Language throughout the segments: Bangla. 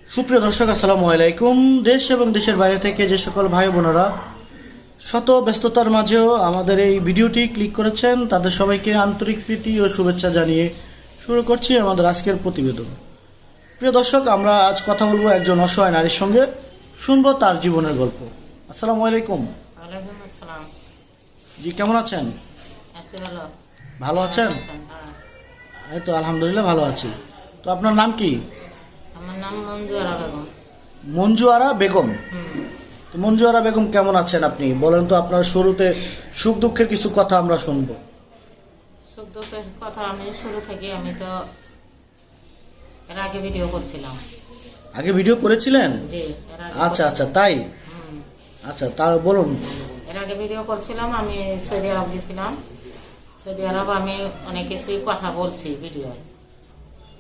সুপ্রিয় দর্শক, আসসালামু আলাইকুম। দেশ এবং দেশের বাইরে থেকে যে সকল ভাই বোনেরা শত ব্যস্ততার মাঝেও আমাদের এই ভিডিওটি ক্লিক করেছেন, তাদের সবাইকে আন্তরিক প্রীতি ও শুভেচ্ছা জানিয়ে শুরু করছি আমাদের আজকের প্রতিবেদন। প্রিয় দর্শক, আমরা আজ কথা বলবো একজন অসহায় নারীর সঙ্গে, শুনবো তার জীবনের গল্প। আসসালামু আলাইকুম। ওয়ালাইকুম আসসালাম। জি, কেমন আছেন? আছি ভালো। ভালো আছেন? এই তো আলহামদুলিল্লাহ ভালো আছি। তো আপনার নাম কি? আমার নাম মঞ্জু আরা বেগম। মঞ্জু আরা বেগম। তো মঞ্জু আরা বেগম, কেমন আছেন আপনি? বলেন তো, আপনার শুরুতে সুখ দুঃখের কিছু কথা আমরা শুনবো। সুখ দুঃখের কথা আমি শুরু থেকে, আমি তো এর আগে ভিডিও করছিলাম। আগে ভিডিও করেছিলেন? জি, এর আগে। আচ্ছা আচ্ছা, তাই? আচ্ছা, তার বলুন। এর আগে ভিডিও করছিলাম, আমি সৌদি আরব গেছিলাম। সৌদি আরব আমি অনেক কিছুই কথা বলছি ভিডিওয়।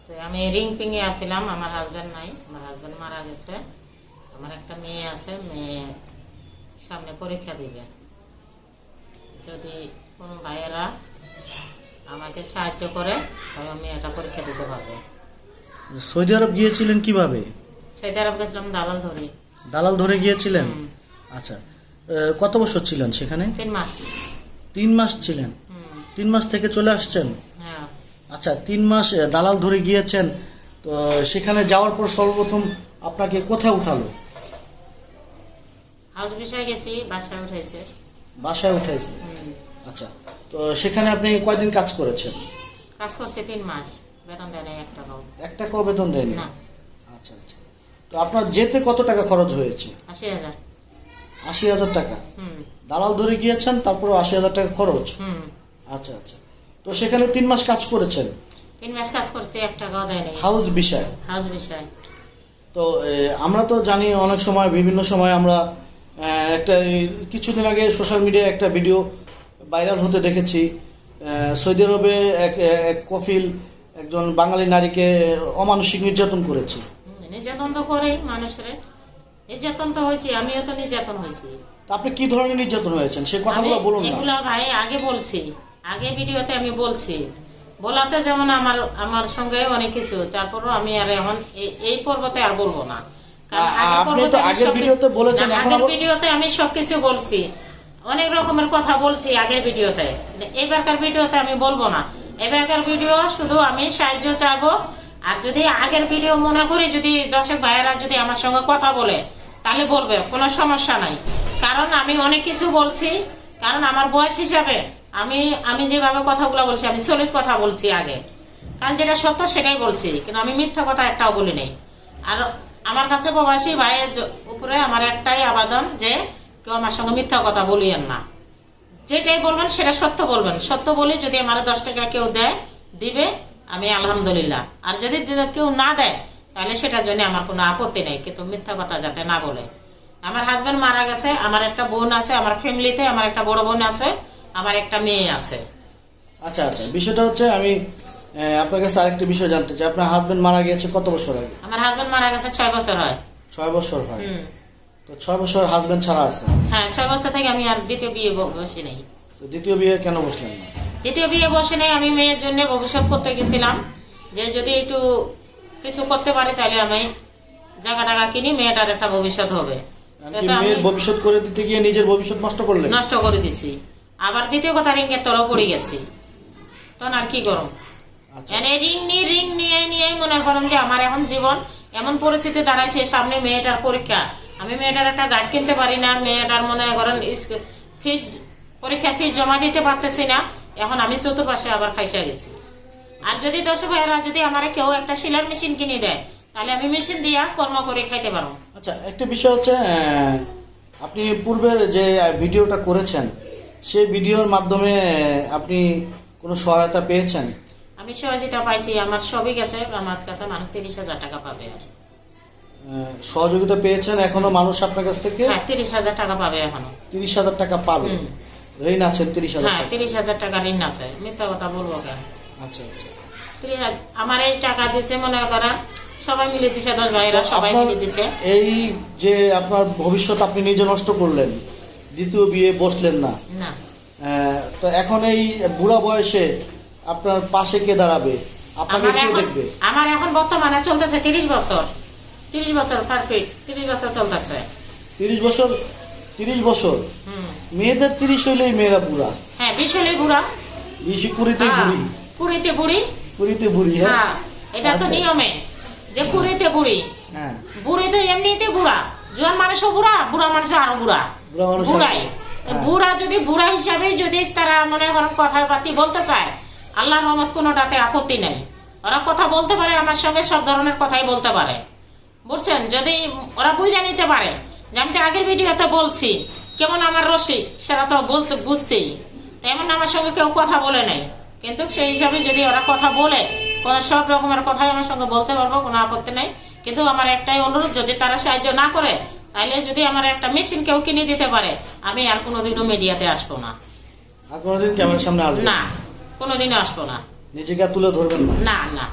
তো আমি রিং পিংয়ে আসছিলাম, আমার হাজব্যান্ড নাই, আমার হাজব্যান্ড মারা গেছে। আমার একটা মেয়ে আছে, মেয়ে সামনে পরীক্ষা দিবে। যদি কোনো ভাইয়েরা আমাকে সাহায্য করে তবে আমি এটা পরীক্ষা দিতে পারবো। সৌদি আরব গিয়েছিলেন কিভাবে? সৌদি আরব গেছিলাম দালাল ধরে। দালাল ধরে গিয়েছিলেন? আচ্ছা, কত বছর ছিলেন সেখানে? 3 মাস। 3 মাস ছিলেন? 3 মাস থেকে চলে আসছেন? হ্যাঁ। আচ্ছা, 3 মাস দালাল ধরে গিয়েছেন। তো সেখানে যাওয়ার পর সর্বপ্রথম আপনাকে কোথায় উঠালো? হাউস বিষয়ে গেছি, বাসায় উঠাইছে। বাসায় উঠাইছে? আচ্ছা, তো সেখানে আপনি কয়দিন কাজ করেছেন? কাজ করছে 3 মাস, বেতন দেয় নাই 1 টাকাও। 1 টাকাও বেতন দেয়নি? না। আচ্ছা আচ্ছা, তো আপনার যেতে কত টাকা খরচ হয়েছে? 80,000। 80,000 টাকা? দালাল ধরে গিয়েছেন, তারপর 80,000 টাকা খরচ? আচ্ছা আচ্ছা, তো সেখানে 3 মাস কাজ করেছেন? 3 মাস কাজ করছে, 1 টাকাও দেয় নাই। হাউস বিষয়? হাউস বিষয়। তো আমরা তো জানি, অনেক সময় বিভিন্ন সময় আমরা একটা কিছুদিন আগে সোশ্যাল মিডিয়ায় একটা ভিডিও ভাইরাল হতে দেখেছি। সৌদি আরবে এক কফিল একজন বাঙালি নারীকে অমানসিক নির্যাতন করেছে। নির্যাতন তো করেই মানুষের, নির্যাতন তো হয়েছে, আমিও তো নির্যাতন হয়েছি। আপনি কি ধরনের নির্যাতন হয়েছেন সেই কথাগুলো বলুন না। এগুলো ভাই আগে বলছি, আগে ভিডিওতে আমি বলছি, বলাতে যেমন আমার সঙ্গে অনেক কিছু, তারপরও আমি আর এখন এই পর্বতে আর বলবো না। আপনি তো আগের ভিডিওতে বলেছেন, আগের ভিডিওতে আমি সবকিছু বলছি, অনেক রকমের কথা বলছি আগের ভিডিওতে। এবারকার ভিডিওতে আমি বলবো না। এবারকার ভিডিও শুধু আমি সাহায্য চাইবো। আর যদি আগের ভিডিও মনে করি, যদি দর্শক ভাইয়েরা যদি আমার সঙ্গে কথা বলে তাহলে বলবে, কোনো সমস্যা নাই। কারণ আমি অনেক কিছু বলছি, কারণ আমার বয়স হিসাবে আমি যেভাবে কথাগুলো বলছি, আমি সলিড কথা বলছি আগে, কারণ যেটা সত্য সেটাই বলছি, কিন্তু আমি মিথ্যা কথা একটাও বলি নাই। আর আমার কাছে প্রবাসী ভাইয়ের উপরে আমার একটাই আবেদন, যে কেউ আমার সঙ্গে মিথ্যা কথা বলিয়েন না। যেটাই বলবেন সেটা সত্য বলবেন। সত্য বলি, যদি আমার 10 টাকা কেউ দেয় দিবে, আমি আলহামদুলিল্লাহ। আর যদি কেউ না দেয় তাহলে সেটার জন্য আমার কোনো আপত্তি নেই, কিন্তু মিথ্যা কথা যাতে না বলে। আমার হাজবেন্ড মারা গেছে, আমার একটা বোন আছে, আমার ফ্যামিলিতে আমার একটা বড় বোন আছে, আমার একটা মেয়ে আছে। আচ্ছা আচ্ছা, বিষয়টা হচ্ছে, আমি আপনার কাছে আরেকটা বিষয় জানতে চাই। আপনার হাজবেন্ড মারা গিয়েছে কত বছর আগে? আমার হাজবেন্ড মারা গেছে 6 বছর হয়। 6 বছর হয়? তো 6 বছর হাজবেন্ড ছাড়া আছে? হ্যাঁ, 6 বছর থেকে আমি আর দ্বিতীয় বিয়ে বসি নাই। তো দ্বিতীয় বিয়ে কেন বসলেন না? দ্বিতীয় বিয়ে বসে নাই, আমি মেয়ের জন্য ভবিষ্যৎ করতে গেছিলাম, যে যদি একটু কিছু করতে পারি তাহলে আমি জায়গা টাকা কিনি, মেয়েটার একটা ভবিষ্যৎ হবে। মেয়ের ভবিষ্যৎ করে দিতে গিয়ে নিজের ভবিষ্যৎ নষ্ট করলেন? নষ্ট করে দিছি। আবার দ্বিতীয় কথা, রিংয়ের তরফ পড়ে গেছি, তখন আর কি করব। রিং নিয়ে মনে করেন যে আমার এখন জীবন এমন পরিস্থিতি দাঁড়াইছে, সামনে মেয়েটার পরীক্ষা, আমি মেয়েটার একটা গাইড কিনতে পারি না, মেয়েটার মনে করেন ফিস পরীক্ষা ফিস জমা দিতে পারতেছি না। এখন আমি চতুর্পাশে আবার খাইসা গেছি। আর যদি দর্শক ভাইয়েরা যদি আমার কেউ একটা সেলাই মেশিন কিনে দেয়, তাহলে আমি মেশিন দিয়া কর্ম করে খাইতে পারবো। আচ্ছা, একটা বিষয় হচ্ছে, আপনি পূর্বের যে ভিডিওটা করেছেন সেই ভিডিওর মাধ্যমে আপনি কোনো সহায়তা পেয়েছেন? আমি সহযোগিতা পাইছি, আমার সবই গেছে, আমার কাছে মানুষ 30,000 টাকা পাবে। আর সহযোগিতা পেয়েছেন? এখনো মানুষ আপনার কাছ থেকে? হ্যাঁ, 30,000 টাকা পাবে এখনো। 30,000 টাকা পাবে? ঋণ আছে 30,000? হ্যাঁ, 30,000 টাকা ঋণ আছে। মিথ্যা কথা বলবো কেন? আচ্ছা আচ্ছা, আমার এই টাকা দিচ্ছে মনে করেন সবাই মিলে দিছে, 10 ভাইরা সবাই মিলে দিছে। এই যে আপনার ভবিষ্যৎ আপনি নিজে নষ্ট করলেন, দ্বিতীয় বিয়ে বসলেন না, তো এখন এই বুড়া বয়সে আপনার পাশে কে দাঁড়াবে, আপনাকে কে দেখবে? আমার এখন বর্তমানে চলতেছে 30 বছর। 30 বছর পারফেক্ট, 30 বছর চলতেছে। 30 বছর, 30 বছর। মেয়েদের 30 হইলেই মেয়েরা বুড়া। হ্যাঁ 20 হলেই বুড়া, 20 কুড়িতে বুড়ি, কুড়িতে বুড়ি, কুড়িতে বুড়ি। হ্যাঁ এটা তো নিয়মে যে কুড়িতে বুড়ি। হ্যাঁ বুড়ি তো এমনিতে বুড়া, জোয়ান মানুষও বুড়া, বুড়া মানুষ আরো বুড়া, বুড়াই। বুড়া যদি বুড়া হিসাবে যদি তারা মনে করেন কথাবার্তি বলতে চায়, আল্লাহর রহমত কোনোটাতে আপত্তি নেই। ওরা কথা বলতে পারে, আমার সঙ্গে সব ধরনের কথাই বলতে পারে, বুঝছেন? যদি ওরা বুঝে নিতে পারে যে আমি তো আগের ভিডিওতে বলছি কেমন আমার রসিক, সেটা তো বলতে বুঝছেই। তেমন আমার সঙ্গে কেউ কথা বলে নাই, কিন্তু সেই হিসাবে যদি ওরা কথা বলে, কোন সব রকমের কথাই আমার সঙ্গে বলতে পারবো, কোনো আপত্তি নেই। কিন্তু আমার একটাই অনুরোধ, যদি তারা সাহায্য না করে, তাহলে যদি আমার একটা মেশিন কেউ কিনে দিতে পারে, আমি আর কোনোদিনও মিডিয়াতে আসবো না। আর কোনোদিন ক্যামেরার সামনে আসবে না, কোনোদিনও আসবো না, নিজেকে তুলে ধরবেন না। না না।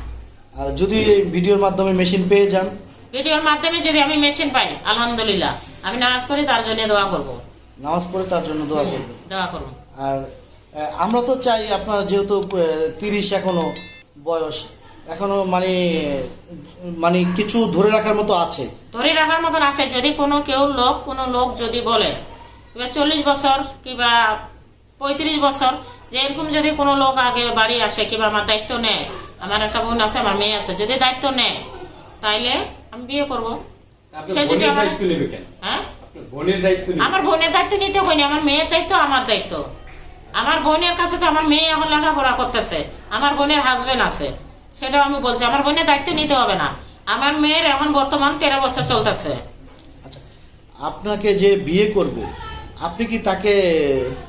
আর যদি ভিডিওর মাধ্যমে মেশিন পেয়ে যান, ভিডিওর মাধ্যমে যদি আমি মেশিন পাই, আলহামদুলিল্লাহ, আমি নামাজ পড়ি, তার জন্য দোয়া করবো, নামাজ পড়ে তার জন্য দোয়া করবেন, দোয়া করবো। আর আমরা তো চাই আপনার যেহেতু 30 এখনো বয়স, এখনো মানে কিছু ধরে রাখার মতো আছে, ধরে রাখার মতন আছে। যদি কোনো লোক যদি বলে কিংবা 40 বছর কিংবা 35 বছর, যে এরকম যদি কোনো লোক আগে বাড়ি আসে কিংবা আমার দায়িত্ব নেয়, আমার একটা বোন আছে, আমার মেয়ে আছে, যদি দায়িত্ব নেয়, তাইলে আমি বিয়ে করবো। সে যদি আমার বোনের দায়িত্ব নিতে হয়নি, আমার মেয়ের দায়িত্ব আমার দায়িত্ব। আমার বোনের কাছে তো আমার মেয়ে এখন লেখাপড়া করতেছে, আমার বোনের হাজবেন্ড আছে, সেটাও আমি বলছি, আমার বোনের দায়িত্ব নিতে হবে না। আমার মেয়ের এখন বর্তমান 13 বছর চলতেছে। আচ্ছা, আপনাকে যে বিয়ে করবে, আপনি কি তাকে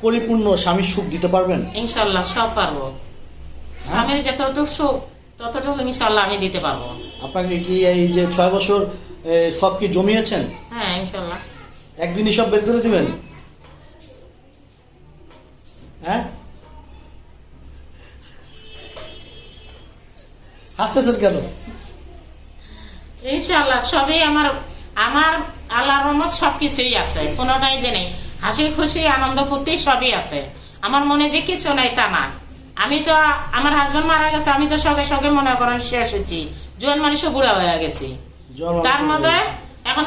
পরিপূর্ণ স্বামীর সুখ দিতে পারবেন? ইনশাল্লাহ সব পারবো, স্বামীর যতটুকু সুখ ততটুকু ইনশাল্লাহ আমি দিতে পারবো। আপনাকে কি এই যে 6 বছর সব কি জমিয়েছেন? হ্যাঁ ইনশাল্লাহ। একদিনই সব বের করে দিবেন? হ্যাঁ, হাসতেছেন কেন? ইনশাল্লাহ সবই আমার আল্লাহর রহমত সবকিছুই আছে, কোনোটাই যে নেই। হাসি খুশি আনন্দ ফুর্তি সবই আছে, আমার মনে যে কিছু নাই তা না। আমি তো আমার হাজবেন্ড মারা গেছে, আমি তো সঙ্গে সঙ্গে মনে করেন শেষ হয়েছি, জোয়ান মানুষও বুড়া হয়ে গেছি। তার মধ্যে এখন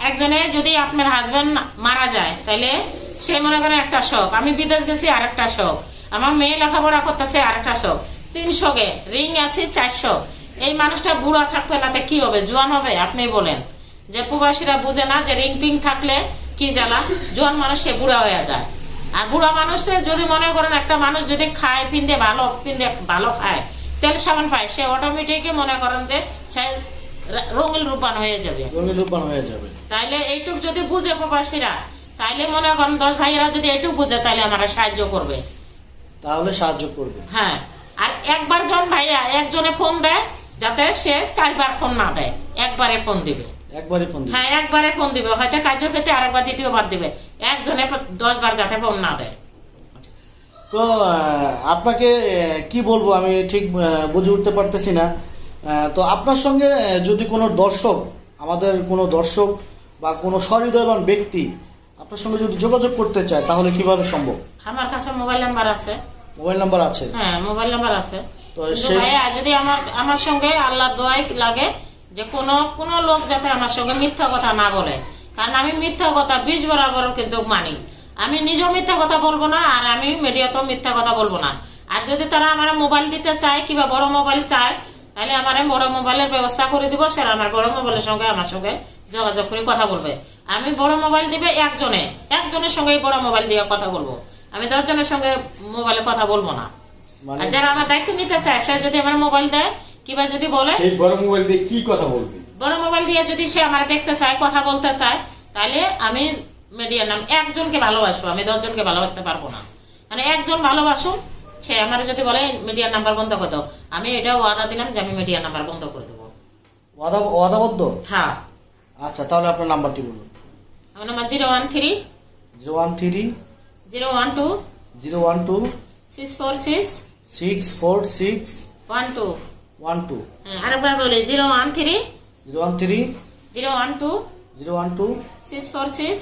একজনে যদি আপনার হাজবেন্ড মারা যায়, তাহলে সে মনে করেন একটা শখ, আমি বিদেশ গেছি আর একটা শখ, আমার মেয়ে লেখাপড়া করতেছে আর একটা শখ, 3 শখে রিং আছে 400। এই মানুষটা বুড়া থাকবে না, কি হবে? জোয়ান হবে? আপনি বলেন। যে প্রবাসীরা বুঝে না যে রিং পিং থাকলে কি জ্বালা, জোয়ান মানুষ সে বুড়া হয়ে যায়। আর বুড়া মানুষের যদি মনে করেন একটা মানুষ যদি খায় পিন্দে ভালো খায়, তেল সাবান পায়, সে অটোমেটিকই মনে করেন যে সে রঙিন রূপান হয়ে যাবে, তাইলে এইটুক যদি বুঝে প্রবাসীরা, তাইলে মনে করেন 10 ভাইয়েরা যদি এইটুক বুঝে, তাহলে আমরা সাহায্য করবে, তাহলে সাহায্য করবে। হ্যাঁ, আর একবার জন ভাইয়া একজনে ফোন দেয়, যাতে সে 4 বার ফোন না দেয়, একবারে ফোন দিবে, হ্যাঁ একবারে ফোন দিবে, হয়তো কার্য ক্ষেত্রে আরেকবার দ্বিতীয়বার দিবে, একজনে 10 বার যাতে ফোন না দেয়। তো আপনাকে কি বলবো আমি ঠিক বুঝে উঠতে পারতেছি না। তো আপনার সঙ্গে যদি কোনো দর্শক, আমাদের কোনো দর্শক বা কোনো সহৃদয়বান ব্যক্তি আপনার সঙ্গে যদি যোগাযোগ করতে চায়, তাহলে কিভাবে সম্ভব? আমার কাছে মোবাইল নাম্বার আছে। মোবাইল নাম্বার আছে? হ্যাঁ মোবাইল নাম্বার আছে। তো যদি আমার সঙ্গে আল্লাহর দোয়াই লাগে যে কোনো লোক যাতে আমার সঙ্গে মিথ্যা কথা না বলে, কারণ আমি মিথ্যা কথা 20 বরাবর কিন্তু মানি। আমি নিজেও মিথ্যা কথা বলবো না, আর আমি মিডিয়াতেও মিথ্যা কথা বলবো না। আর যদি তারা আমার মোবাইল দিতে চায় কিংবা বড় মোবাইল চায়, তাহলে আমার বড় মোবাইলের ব্যবস্থা করে দিব, সেটা আমার বড় মোবাইলের সঙ্গে আমার সঙ্গে যোগাযোগ করে কথা বলবে। আমি বড় মোবাইল দিবে একজনের সঙ্গে বড় মোবাইল দিয়ে কথা বলবো, আমি 10 জনের সঙ্গে মোবাইলে কথা বলবো না। আর যারা আমার দায়িত্ব নিতে চায়, সে যদি আমার মোবাইল দেয় কিংবা যদি বলে, সেই বড় মোবাইল দিয়ে কি কথা বলবে, বড় মোবাইল দিয়ে যদি সে আমার দেখতে চায়, কথা বলতে চায়, তাহলে আমি মিডিয়ার নাম একজনকে ভালোবাসবো, আমি 10 জনকে ভালোবাসতে পারবো না। মানে একজন ভালোবাসুন, সে আমার যদি বলে মিডিয়ার নাম্বার বন্ধ করে দাও, আমি এটা ওয়াদা দিলাম যে আমি মিডিয়ার নাম্বার বন্ধ করে দেবো। ওয়াদাবদ্ধ? হ্যাঁ। আচ্ছা, তাহলে আপনার নাম্বারটি বলুন। আমার নাম্বার 013 013 012 012 646 646 12 12। আরেকবার বলি, 013 012 012 012 646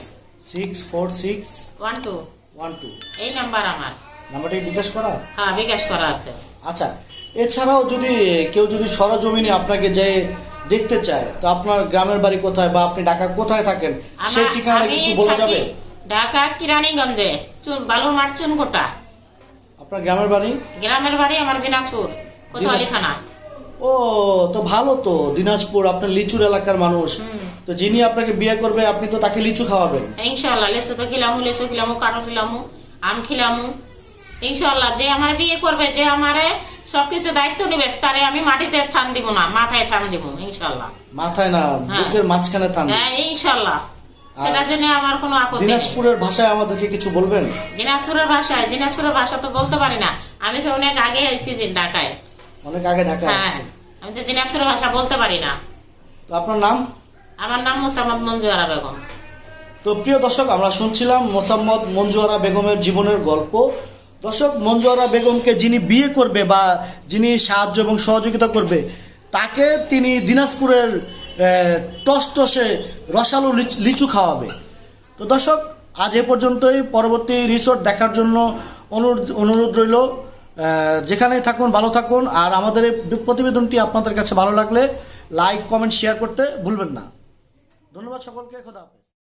646 12 12। এই নাম্বার আমার। নাম্বারটি বিকাশ করা? হ্যাঁ বিকাশ করা আছে। আচ্ছা, এছাড়াও যদি কেউ যদি সরজমিনে আপনাকে যে দেখতে চায়, তো আপনার গ্রামের বাড়ি কোথায় বা আপনি ঢাকা কোথায় থাকেন সেই ঠিকানাটা একটু বলা যাবে? ঢাকা কিরানীগঞ্জে বালুরমাঠ চুনকোটা। আপনার গ্রামের বাড়ি? গ্রামের বাড়ি আমার দিনাজপুর কোতোয়ালি থানা। ও তো ভালো তো, দিনাজপুর, আপনার লিচুর এলাকার মানুষ। তো যিনি আপনাকে বিয়ে করবে আপনি তো তাকে লিচু খাওয়াবেন? ইনশাআল্লাহ লিচু তো খিলামু, লিচু খিলামু, কাঁঠাল খিলামু, আম খিলামু। ইনশাআল্লাহ যে আমার বিয়ে করবে, যে আমারে সবকিছু দায়িত্ব নেবে, তারে আমি মাটিতে থান দিব না, মাথায় থান দিব ইনশাআল্লাহ। মাথায় না, বুকের মাঝখানে থান? হ্যাঁ ইনশাআল্লাহ, সেটার জন্য আমার কোনো আপত্তি নেই। দিনাজপুরের ভাষায় আমাদেরকে কিছু বলবেন? দিনাজপুরের ভাষা তো বলতে পারি না, আমি তো অনেক আগে আইছি ঢাকায়। অনেক আগে ঢাকায় আসছেন? আমি তো দিনাজপুরের ভাষা বলতে পারি না। তো আপনার নাম? আমার নাম মোসাম্মদ মঞ্জু আরা বেগম। তো প্রিয় দর্শক, আমরা শুনছিলাম মোসাম্মদ মঞ্জু আরা বেগমের জীবনের গল্প। দর্শক, মঞ্জু আরা বেগমকে যিনি বিয়ে করবে বা যিনি সাহায্য এবং সহযোগিতা করবে, তাকে তিনি দিনাজপুরের টসটসে রসালো লিচু খাওয়াবে। তো দর্শক, আজ এ পর্যন্তই। পরবর্তী রিসোর্ট দেখার জন্য অনুরোধ রইল। যেখানেই থাকুন ভালো থাকুন, আর আমাদের এই প্রতিবেদনটি আপনাদের কাছে ভালো লাগলে লাইক, কমেন্ট, শেয়ার করতে ভুলবেন না। ধন্যবাদ সকলকে। খোদা হাফেজ।